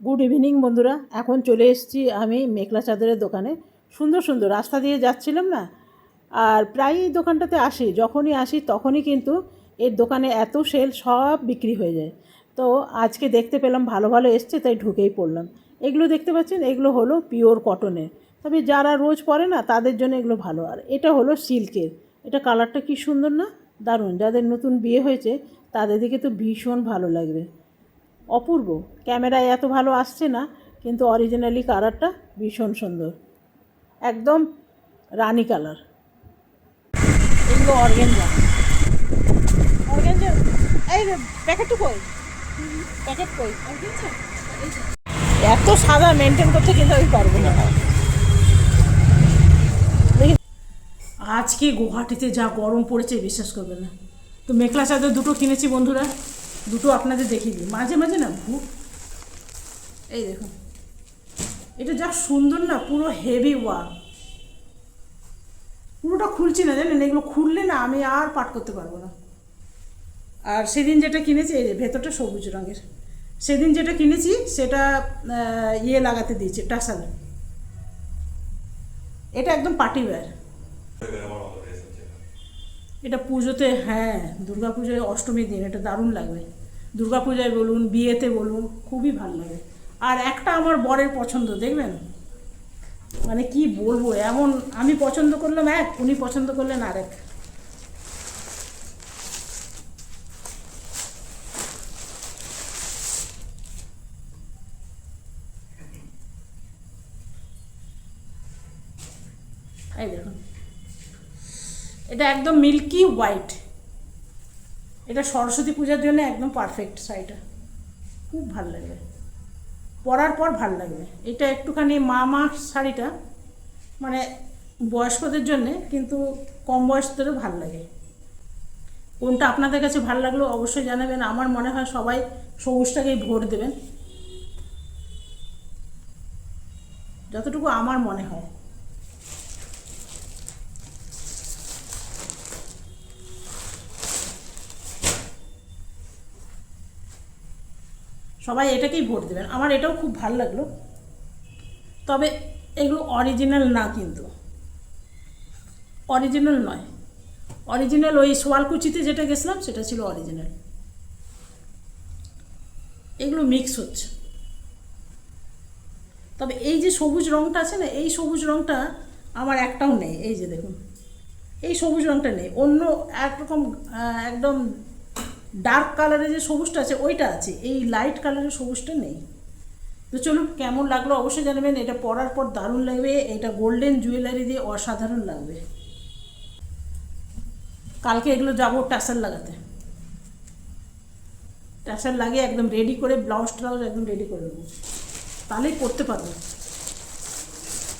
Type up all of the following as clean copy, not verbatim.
Good evening বন্ধুরা। এখন চলে এসেছি আমি মেঘলা চাদরের দোকানে। সুন্দর সুন্দর রাস্তা দিয়ে যাচ্ছিলাম না, আর প্রায়ই দোকানটাতে আসি, যখনই আসি তখনই কিন্তু এর দোকানে এত সেল, সব বিক্রি হয়ে যায়। তো আজকে দেখতে পেলাম ভালো ভালো এসছে, তাই ঢুকেই পড়লাম। এগুলো দেখতে পাচ্ছেন, এগুলো হলো পিওর কটনের, তবে যারা রোজ পরে না তাদের জন্য এগুলো ভালো। আর এটা হলো সিল্কের। এটা কালারটা কি সুন্দর না, দারুণ। যাদের নতুন বিয়ে হয়েছে তাদের দিকে তো ভীষণ ভালো লাগবে, অপূর্ব। ক্যামেরায় এত ভালো আসছে না, কিন্তু অরিজিনালি কালারটা ভীষণ সুন্দর, একদম রানি কালার। এগুলো অর্গেঞ্জা। অর্গেঞ্জা এই প্যাকেটটু কই, প্যাকেট কই? এত সাদা মেনটেন করতে কিন্তু আমি পারবো না। দেখি আজকে গুয়াহাটিতে যা গরম পড়েছে বিশ্বাস করবে না। তো মেঘলা চাদর দুটো কিনেছি বন্ধুরা, দুটো আপনাদের দেখিয়ে দিই। মাঝে মাঝে না এই দেখুন, এটা যা সুন্দর না, পুরো হেভি ওয়ার্ক। পুরোটা খুলছি না, জানেন, এগুলো খুললে না আমি আর পাঠ করতে পারবো না। আর সেদিন যেটা কিনেছি, এই যে ভেতরটা সবুজ রঙের, সেদিন যেটা কিনেছি সেটা ইয়ে লাগাতে দিয়েছে, টাসাল। এটা একদম পার্টি ওয়্যার। এটা পুজোতে, হ্যাঁ দুর্গা পুজোয় অষ্টমীর দিন এটা দারুণ লাগবে। দুর্গা পূজায় বলুন, বিয়েতে বলুন, খুবই ভালো লাগে। আর একটা আমার বরের পছন্দ, দেখবেন মানে কি বলবো, এমন আমি পছন্দ করলাম এক, উনি পছন্দ করলেন আরেক। এই দেখুন, এটা একদম মিল্কি হোয়াইট। এটা সরস্বতী পূজার জন্য একদম পারফেক্ট শাড়িটা, খুব ভালো লাগবে, পরার পর ভাল লাগবে। এটা একটুখানি মা শাড়িটা, মানে বয়স্কদের জন্যে, কিন্তু কম বয়সদেরও ভাল লাগে। কোনটা আপনাদের কাছে ভালো লাগলো অবশ্যই জানাবেন। আমার মনে হয় সবাই সবুজটাকেই ভোট দেবেন, যতটুকু আমার মনে হয়। সবাই এটাকেই ভোট দেবেন। আমার এটাও খুব ভালো লাগলো, তবে এগুলো অরিজিনাল না, কিন্তু অরিজিনাল নয়। অরিজিনাল ওই সোয়ালকুচিতে যেটা গেছিলাম সেটা ছিল অরিজিনাল, এগুলো মিক্স হচ্ছে। তবে এই যে সবুজ রঙটা আছে না, এই সবুজ রঙটা আমার একটাও নেই। এই যে দেখুন, এই সবুজ রঙটা নেই, অন্য একরকম একদম ডার্ক কালারের যে সবুজটা আছে ওইটা আছে, এই লাইট কালারের সবুজটা নেই। তো চলুন, কেমন লাগলো অবশ্যই জানাবেন। এটা পরার পর দারুণ লাগবে, এটা গোল্ডেন জুয়েলারি দিয়ে অসাধারণ লাগবে। কালকে এগুলো যাবো টাসাল লাগাতে, টাসাল লাগিয়ে একদম রেডি করে ব্লাউজ ট্রাউজ একদম রেডি করে দেবো, তাহলেই করতে পারবো।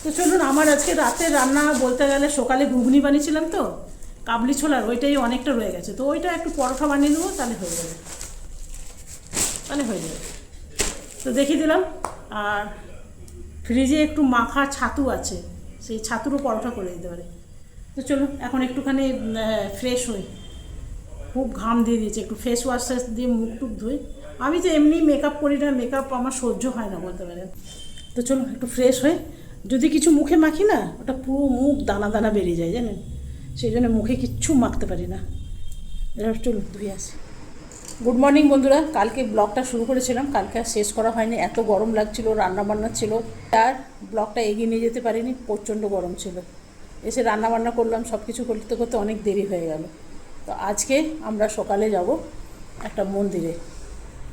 তো চলুন, আমার আজকে রাতে রান্না বলতে গেলে, সকালে ঘুগনি বানিয়েছিলাম তো কাবলি ছোলার, ওইটাই অনেকটা রয়ে গেছে। তো ওইটা একটু পরোটা বানিয়ে দেবো, তাহলে হয়ে যাবে, তাহলে হয়ে যাবে। তো দেখিয়ে দিলাম। আর ফ্রিজে একটু মাখা ছাতু আছে, সেই ছাতুরও পরোটা করে দিতে পারে। তো চলুন এখন একটুখানি ফ্রেশ হই, খুব ঘাম দিয়ে দিয়েছে, একটু ফেস ওয়াশ দিয়ে মুখ টুক ধুই। আমি তো এমনি মেকআপ করি না, মেকআপ আমার সহ্য হয় না বলতে পারেন। তো চলুন একটু ফ্রেশ হয়ে, যদি কিছু মুখে মাখি না, ওটা পুরো মুখ দানা দানা বেরিয়ে যায় জানেন, সেই জন্য মুখে কিচ্ছু মাখতে পারি না। এবার চলুন ধুয়ে আসি। গুড মর্নিং বন্ধুরা। কালকে ব্লগটা শুরু করেছিলাম, কালকে আর শেষ করা হয়নি, এত গরম লাগছিল, রান্নাবান্না ছিল, আর ব্লগটা এগিয়ে নিয়ে যেতে পারিনি, প্রচণ্ড গরম ছিল। এসে রান্নাবান্না করলাম, সব কিছু করতে করতে অনেক দেরি হয়ে গেল। তো আজকে আমরা সকালে যাব একটা মন্দিরে,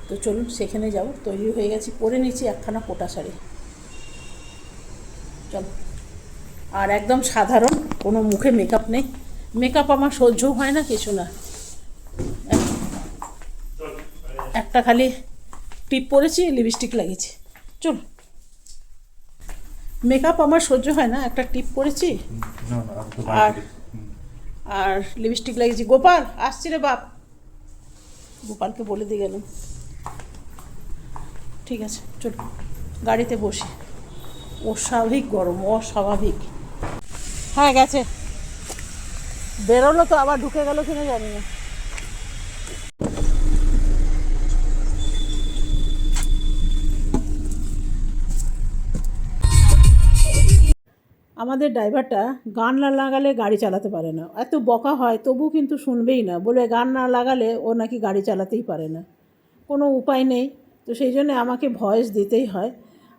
তো চলুন সেখানে যাব। তৈরি হয়ে গেছি, পরে নিচ্ছি একখানা কোটা শাড়ি, চল। আর একদম সাধারণ, কোনো মুখে মেকআপ নেই, মেকআপ আমার সহ্যও হয় না, কিছু না। একটা খালি টিপ পরেছি, লিপস্টিক লাগিয়েছি, চল। মেকআপ আমার সহ্য হয় না, একটা টিপ পরেছি আর আর লিপস্টিক লাগিয়েছি। গোপাল আসছি রে বাপ, গোপালকে বলে দিয়ে গেলাম। ঠিক আছে চল, গাড়িতে বসি। অস্বাভাবিক গরম, অস্বাভাবিক। হ্যাঁ গেছে, বেরোলো তো, আবার ঢুকে গেল কিনা জানি না। আমাদের ড্রাইভারটা গান না লাগালে গাড়ি চালাতে পারে না, এত বকা হয় তবু কিন্তু শুনবেই না, বলে গান না লাগালে ও নাকি গাড়ি চালাতেই পারে না। কোনো উপায় নেই, তো সেই জন্য আমাকে ভয়েস দিতেই হয়।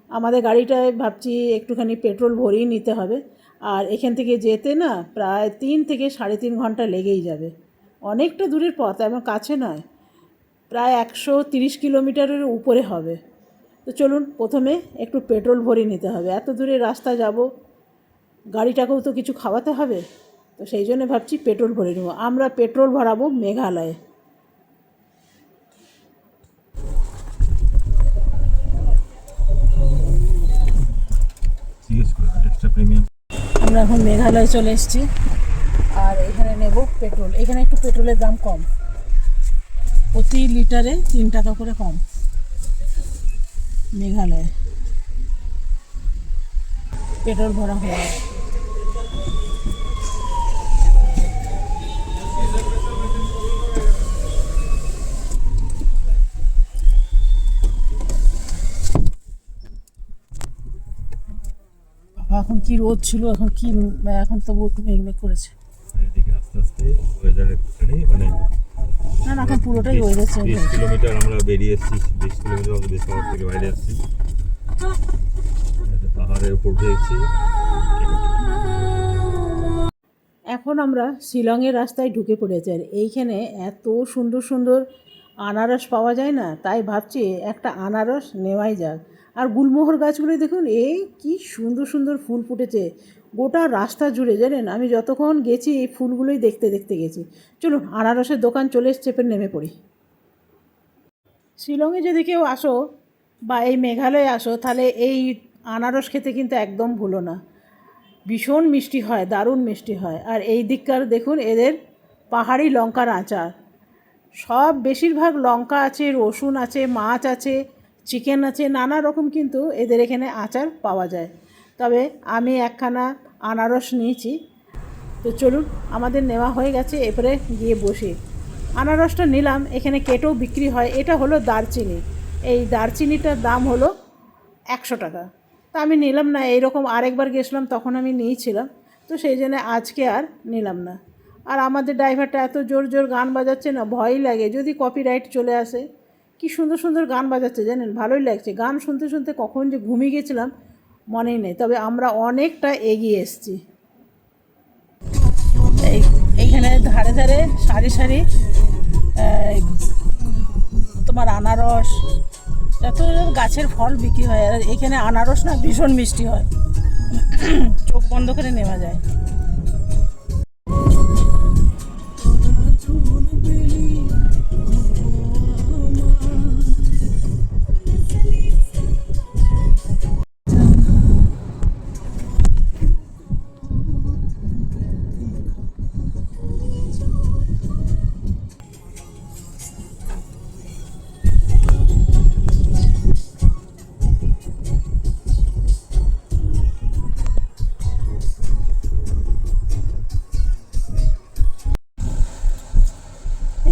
আমাদের গাড়িটায় ভাবছি একটুখানি পেট্রোল ভরিয়ে নিতে হবে, আর এখান থেকে যেতে না প্রায় 3 থেকে 3.5 ঘন্টা লেগেই যাবে। অনেকটা দূরের পথ, এমন কাছে নয়, প্রায় 130 কিলোমিটারের উপরে হবে। তো চলুন প্রথমে একটু পেট্রোল ভরিয়ে নিতে হবে, এত দূরে রাস্তা যাব, গাড়িটাকেও তো কিছু খাওয়াতে হবে। তো সেই জন্য ভাবছি পেট্রোল ভরে নেব। আমরা পেট্রোল ভরাবো মেঘালয়ে। আমরা এখন মেঘালয়ে চলে এসেছি, আর এখানে নেব পেট্রোল। এখানে একটু পেট্রোলের দাম কম, প্রতি লিটারে 3 টাকা করে কম মেঘালয়ে। পেট্রোল ভরা হয়ে গেছে। এখন কি রোদ ছিল, এখন কি, এখন তো একটু মেঘমেঘ করেছে। এদিকে আস্তে আস্তে ওয়েদার একটুখানি মানে না না, এখন পুরোটাই ওয়েদার চেঞ্জ 20 হয়েছে। কিলোমিটার আমরা বেরিয়ে এসেছি, 20 কিলোমিটার মতো বেশ শহর থেকে বাইরে আসছি, পাহাড়ের উপর উঠেছি। এখন আমরা শিলংয়ের রাস্তায় ঢুকে পড়েছি, আর এইখানে এত সুন্দর সুন্দর আনারস পাওয়া যায় না, তাই ভাবছি একটা আনারস নেওয়াই যাক। আর গুলমোহর গাছগুলো দেখুন, এই কি সুন্দর সুন্দর ফুল ফুটেছে গোটা রাস্তা জুড়ে, জানেন আমি যতক্ষণ গেছি এই ফুলগুলোই দেখতে দেখতে গেছি। চলুন আনারসের দোকান চলে এসছে, চেপে নেমে পড়ি। শিলংয়ে যদি কেউ আসো বা এই মেঘালয়ে আসো, তাহলে এই আনারস খেতে কিন্তু একদম ভুলো না। ভীষণ মিষ্টি হয়, দারুণ মিষ্টি হয়। আর এই দিককার দেখুন এদের পাহাড়ি লঙ্কার আচার, সব বেশিরভাগ লঙ্কা আছে, রসুন আছে, মাছ আছে, চিকেন আছে, নানা রকম কিন্তু এদের এখানে আচার পাওয়া যায়। তবে আমি একখানা আনারস নিয়েছি। তো চলুন, আমাদের নেওয়া হয়ে গেছে, এরপরে গিয়ে বসি। আনারসটা নিলাম, এখানে কেটেও বিক্রি হয়। এটা হলো দারচিনি, এই দারচিনিটার দাম হলো 100 টাকা। তা আমি নিলাম না, এইরকম আরেকবার গেছিলাম তখন আমি নিয়েছিলাম, তো সেই জন্য আজকে আর নিলাম না। আর আমাদের ড্রাইভারটা এত জোর জোর গান বাজাচ্ছে না, ভয়ই লাগে যদি কপিরাইট চলে আসে। কি সুন্দর সুন্দর গান বাজাচ্ছে জানেন, ভালোই লাগছে। গান শুনতে শুনতে কখন যে ঘুমিয়ে গেছিলাম মনেই নেই। তবে আমরা অনেকটা এগিয়ে এসেছি। এইখানে ধারে ধারে সারি সারি তোমার আনারস, যত গাছের ফল বিক্রি হয়। আর এখানে আনারস না ভীষণ মিষ্টি হয়, চোখ বন্ধ করে নেওয়া যায়।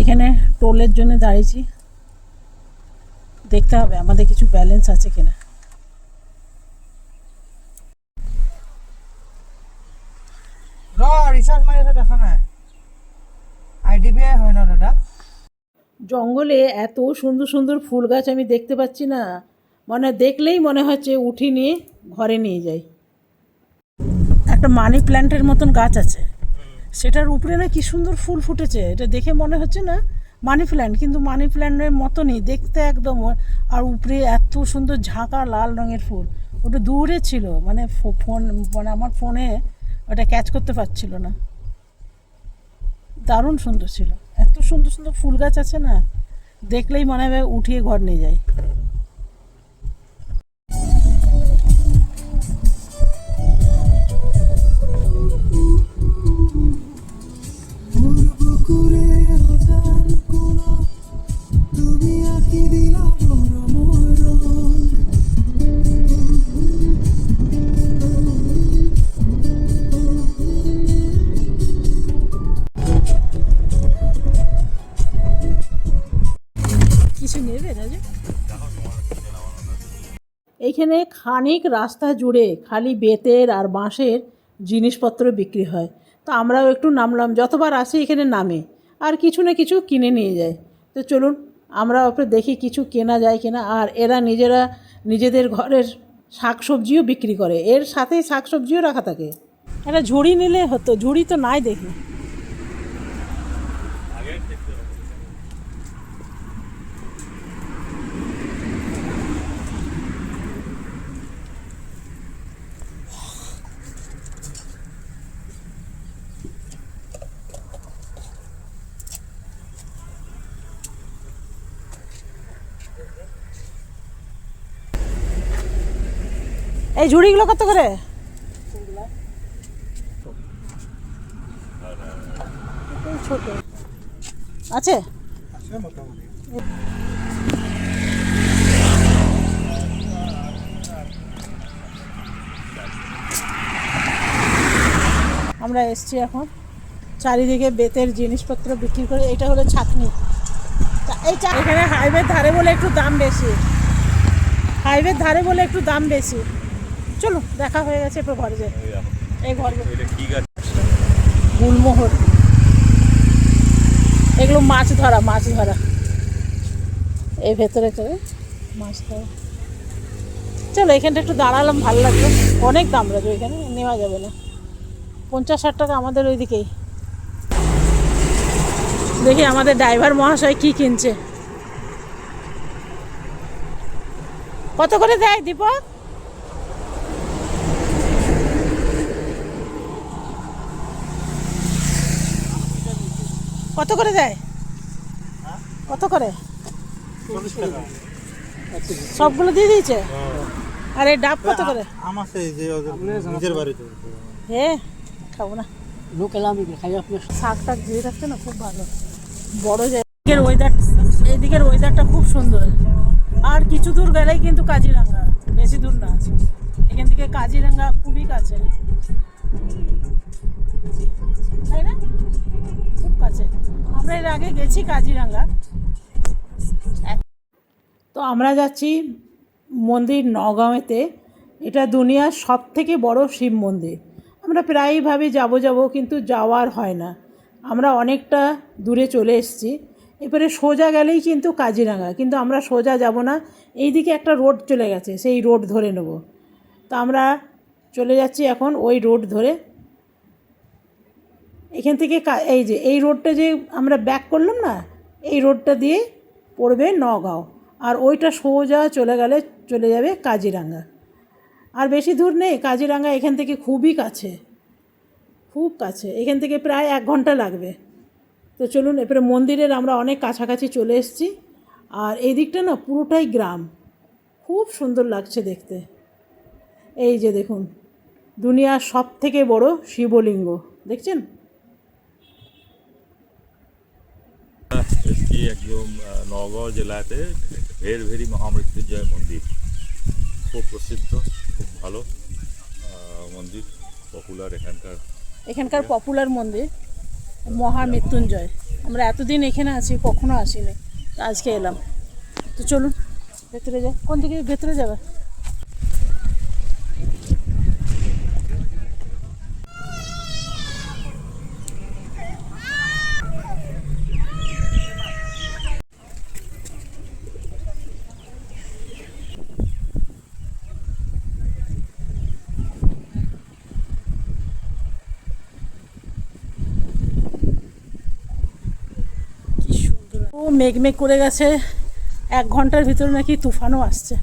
এখানে টোলের জন্য দাঁড়িয়েছি, দেখতে হবে আমাদের কিছু ব্যালেন্স আছে কিনা। রিচার্জ মারিলে দেখা নাই, আইডিবিআই হয় না দাদা। জঙ্গলে এত সুন্দর সুন্দর ফুল গাছ আমি দেখতে পাচ্ছি না, মানে দেখলেই মনে হচ্ছে উঠি নিয়ে ঘরে নিয়ে যাই। একটা মানি প্ল্যান্টের মতন গাছ আছে, সেটার উপরে না কি সুন্দর ফুল ফুটেছে, এটা দেখে মনে হচ্ছে না মানি প্ল্যান্ট, কিন্তু মানি প্ল্যান্টের মতনই দেখতে একদম। আর উপরে এত সুন্দর ঝাঁকা লাল রঙের ফুল, ওটা দূরে ছিল, মানে ফোন, মানে আমার ফোনে ওটা ক্যাচ করতে পারছিল না। দারুণ সুন্দর ছিল, এত সুন্দর সুন্দর ফুল গাছ আছে না, দেখলেই মনে হবে উঠিয়ে ঘর নিয়ে যাই। কিছু নেবে রাজা? এইখানে খানিক রাস্তা জুড়ে খালি বেতের আর বাঁশের জিনিসপত্র বিক্রি হয়। তো আমরাও একটু নামলাম, যতবার আসি এখানে নামে আর কিছু না কিছু কিনে নিয়ে যায়। তো চলুন আমরাও একটু দেখি কিছু কেনা যায় কিনা। আর এরা নিজেরা নিজেদের ঘরের শাকসবজিও বিক্রি করে, এর সাথে শাকসবজিও রাখা থাকে। একটা ঝুড়ি নিলে হতো, ঝুড়ি তো নাই দেখি। এই ঝুড়িগুলো কত করে? ছোট আছে। আমরা এসছি এখন, চারিদিকে বেতের জিনিসপত্র বিক্রি করে। এটা হলো ছাকনি। এখানে হাইওয়ের ধারে বলে একটু দাম বেশি, হাইওয়ের ধারে বলে একটু দাম বেশি। চলো দেখা হয়ে গেছে, এরপর ঘরে যাই। এই ঘর গুলমোহর, এগুলো মাছ ধরা, মাছ ধরা। এই ভেতরে করে মাছ ধরা। চলো এখানটা একটু দাঁড়ালাম, ভালো লাগলো। অনেক দাম লাগবে এখানে, নেওয়া যাবে না। 50-60 টাকা আমাদের ওইদিকেই। দেখি আমাদের ড্রাইভার মহাশয় কি কিনছে। কত করে দেয় দীপক? কত করে দেয়? কত করে? সবগুলো দিয়ে দিয়েছে। আর এই ডাব কত করে? নিজের বাড়িতে হ্যাঁ, খাবো না। শাক টাক দিয়ে রাখছে না, খুব ভালো। বড় জায়গার ওয়েদার, এইদিকের ওয়েদারটা খুব সুন্দর। আর কিছু দূর গেলেই কিন্তু কাজিরাঙ্গা, বেশি দূর না। এখান থেকে কাজিরাঙ্গা খুবই কাছে, তাই না? খুব কাছে। আমরা এর আগে গেছি কাজিরাঙ্গা। তো আমরা যাচ্ছি মন্দির নওগাঁওতে। এটা দুনিয়ার সব থেকে বড় শিব মন্দির। আমরা প্রায়ই ভাবি যাব কিন্তু যাওয়ার হয় না। আমরা অনেকটা দূরে চলে এসেছি। এবারে সোজা গেলেই কিন্তু কাজিরাঙ্গা, কিন্তু আমরা সোজা যাব না। এই দিকে একটা রোড চলে গেছে, সেই রোড ধরে নেব। তো আমরা চলে যাচ্ছি এখন ওই রোড ধরে। এখান থেকে এই যে এই রোডটা যে আমরা ব্যাক করলাম না, এই রোডটা দিয়ে পড়বে নওগাঁও। আর ওইটা সোজা চলে যাবে কাজিরাঙ্গা। আর বেশি দূর নেই কাজিরাঙ্গা, এখান থেকে খুবই কাছে, খুব কাছে। এখান থেকে প্রায় 1 ঘন্টা লাগবে। তো চলুন, এরপরে মন্দিরের আমরা অনেক কাছাকাছি চলে এসেছি। আর এই দিকটা না পুরোটাই গ্রাম, খুব সুন্দর লাগছে দেখতে। এই যে দেখুন, দুনিয়ার সব থেকে বড় শিবলিঙ্গ, দেখছেন? এসছি একদম নওগাঁ জেলাতে ভেরভেরি মহামৃত্যুঞ্জয় মন্দির। খুব প্রসিদ্ধ, খুব ভালো মন্দির, পপুলার এখানকার পপুলার মন্দির মহামৃত্যুঞ্জয়। আমরা এতদিন এখানে আছি, কখনো আসিনি, আজকে এলাম। তো চলুন ভেতরে যাই। কোন দিকে ভেতরে যাবে? ও মেঘ করে গেছে, 1 ঘন্টার ভিতরে নাকি তুফানও আসছে।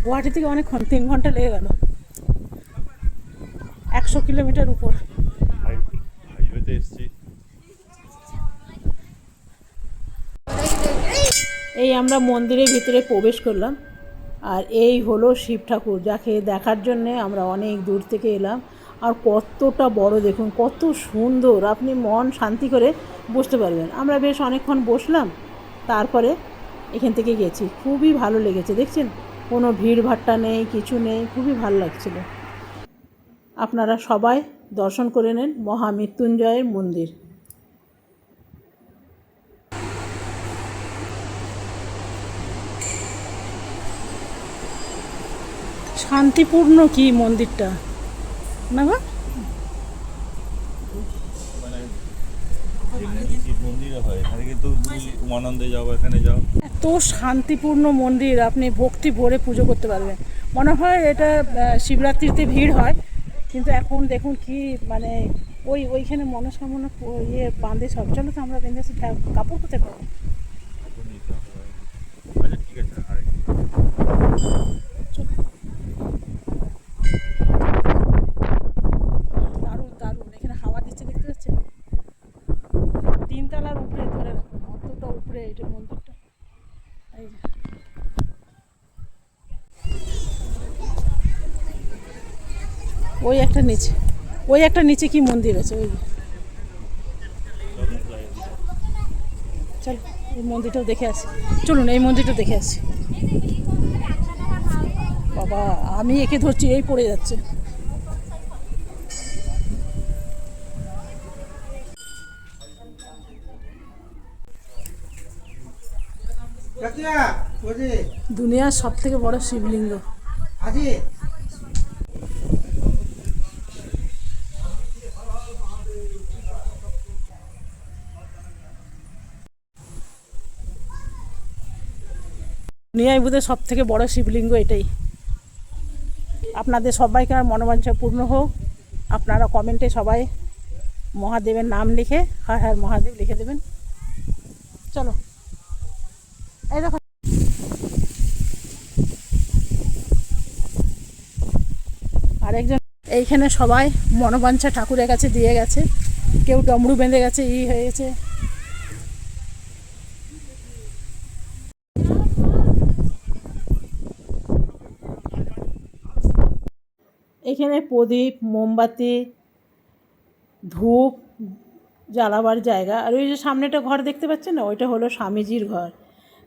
গুয়াহাটি থেকে অনেকক্ষণ, 3 ঘন্টা লেগে গেল। 100 কিলোমিটার উপর। হাইওয়েতে এসছি। এই আমরা মন্দিরের ভিতরে প্রবেশ করলাম। আর এই হলো শিব ঠাকুর, যাকে দেখার জন্যে আমরা অনেক দূর থেকে এলাম। আর কতটা বড় দেখুন, কত সুন্দর, আপনি মন শান্তি করে বসতে পারবেন। আমরা বেশ অনেকক্ষণ বসলাম, তারপরে এখান থেকে গেছি। খুবই ভালো লেগেছে, দেখছেন? কোনো ভিড় ভাট্টা নেই, কিছু নেই, খুবই ভালো লাগছিল। আপনারা সবাই দর্শন করে নেন মহামৃত্যুঞ্জয়ের মন্দির। শান্তিপূর্ণ কি মন্দিরটা না গো? যেখানে শিব মন্দিরে হয় এখানে কিন্তু উমানন্দে যাও এখানে যাও, এত শান্তিপূর্ণ মন্দির, আপনি ভক্তি ভরে পুজো করতে পারবেন। মনে হয় এটা শিবরাত্রিতে ভিড় হয়, কিন্তু এখন দেখুন কি মানে ওইখানে মনস্কামনা ইয়ে বাঁধে সব। চলো তো আমরা বেঁধে আসি, কাপড় কোথায় পাবো? এখন নিতে হবে। আচ্ছা ঠিক আছে, আরেক দারুণ দারুণ, এখানে হাওয়া দিচ্ছে দেখতে পাচ্ছেন। 3 তলার উপরে ধরে রাখুন, অতটা উপরে এটা মন্দিরটা। এই যে ওই একটা নিচে কি মন্দির আছে ওই। চল এই মন্দিরটাও দেখে আসি, চলুন এই মন্দিরটা দেখে আসি। বাবা আমি একে ধরছি, এই পড়ে যাচ্ছে। কাকিয়া ওজি দুনিয়ার সব থেকে বড় শিবলিঙ্গ। আজি দুনিয়ায় বোধহয় সব থেকে বড় শিবলিঙ্গ এটাই। আপনাদের সবাইকার মনোবাঞ্ছা পূর্ণ হোক। আপনারা কমেন্টে সবাই মহাদেবের নাম লিখে হর হর মহাদেব লিখে দেবেন। চলো এই দেখো আরেকজন। এইখানে সবাই মনোবাঞ্ছা ঠাকুরের কাছে দিয়ে গেছে, কেউ ডমরু বেঁধে গেছে, হয়ে গেছে। এখানে প্রদীপ, মোমবাতি, ধূপ জ্বালাবার জায়গা। আর ওই যে সামনেটা ঘর দেখতে পাচ্ছেন না, ওইটা হলো স্বামীজির ঘর।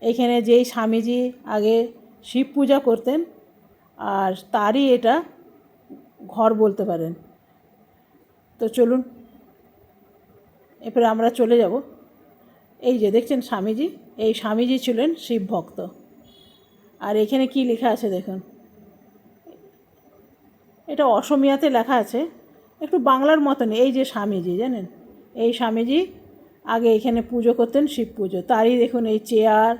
এখানে যেই স্বামীজি আগে শিব পূজা করতেন, আর তারই এটা ঘর বলতে পারেন। তো চলুন এরপরে আমরা চলে যাব। এই যে দেখছেন স্বামীজি, এই স্বামীজি ছিলেন শিব ভক্ত। আর এখানে কি লেখা আছে দেখুন, এটা অসমীয়াতে লেখা আছে, একটু বাংলার মতনই। এই যে স্বামীজি জানেন, এই স্বামীজি আগে এখানে পুজো করতেন, শিব পুজো। তারই দেখুন এই চেয়ার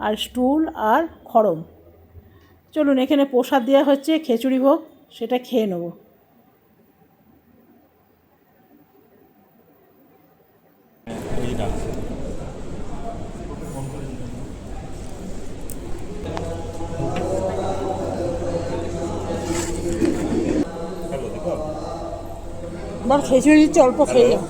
আর স্টুল আর খড়ম। চলুন এখানে প্রসাদ দেওয়া হচ্ছে, খিচুড়ি ভোগ, সেটা খেয়ে নেব। এই ডাকছে। হ্যালো দেখো, আমার খিচুড়ি দিচ্ছে, অল্প খেয়ে যাও।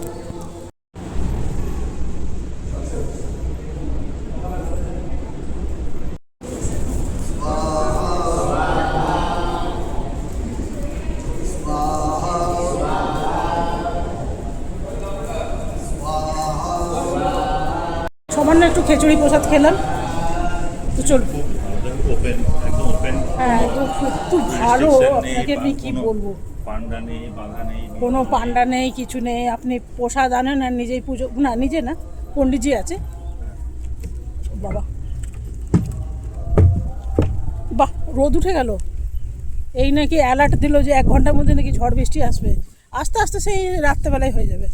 সামান্য একটু খিচুড়ি প্রসাদ খেলাম, তো চল। আমাদের ওপেন, একদম ওপেন, হ্যাঁ তো খুব ভালো। আপনাকে আমি কী বলবো, পান্ডা নেই, বাধা নেই, কোনো পান্ডা নেই, কিছু নেই। আপনি প্রসাদ আনেন আর নিজেই পুজো, না নিজে না, পণ্ডিতজি আছে। বাবা বাহ, রোদ উঠে গেল। এই নাকি অ্যালার্ট দিল যে 1 ঘন্টার মধ্যে নাকি ঝড় বৃষ্টি আসবে। আস্তে আস্তে সেই রাত্রেবেলায় হয়ে যাবে।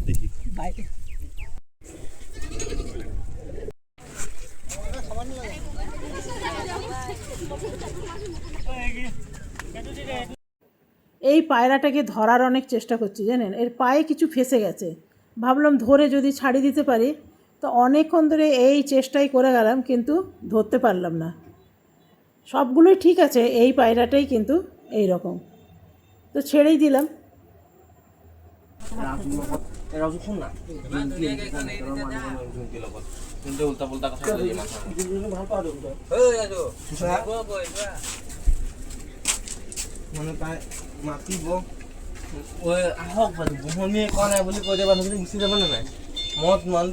দেখি বাইরে এই পায়রাটাকে ধরার অনেক চেষ্টা করছি জানেন, এর পায়ে কিছু ফেসে গেছে। ভাবলাম ধরে যদি ছাড়ি দিতে পারি, তো অনেকক্ষণ ধরে এই চেষ্টাই করে গেলাম, কিন্তু ধরতে পারলাম না। সবগুলোই ঠিক আছে, এই পায়রাটাই কিন্তু এই রকম, তো ছেড়েই দিলাম। মানে তাই মাতিব ওই আহক বহনীয়ে কোৱা নাই বুলি কৈ দিবা, নহ'লে গুচি যাব নে নাই। মদ মান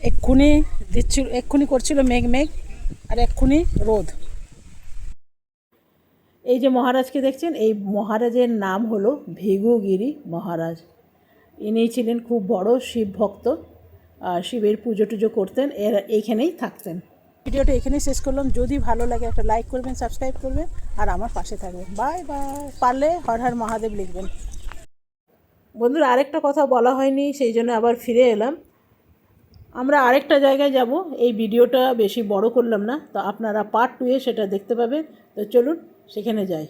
এক্ষুনি দিচ্ছিল, এক্ষুনি করছিল মেঘ মেঘ, আর এক্ষুনি রোদ। এই যে মহারাজকে দেখছেন, এই মহারাজের নাম হলো ভৃগুগিরি মহারাজ। ইনিই ছিলেন খুব বড় শিব ভক্ত, আর শিবের পুজো টুজো করতেন, এইখানেই থাকতেন। ভিডিওটা এখানেই শেষ করলাম। যদি ভালো লাগে একটা লাইক করবেন, সাবস্ক্রাইব করবেন আর আমার পাশে থাকবেন। Bye bye. পারলে হর হর মহাদেব লিখবেন। বন্ধুরা, আরেকটা কথা বলা হয়নি, সেই জন্য আবার ফিরে এলাম। আমরা আরেকটা জায়গায় যাব, এই ভিডিওটা বেশি বড় করলাম না, তো আপনারা পার্ট 2-এ সেটা দেখতে পাবেন। তো চলুন সেখানে যাই।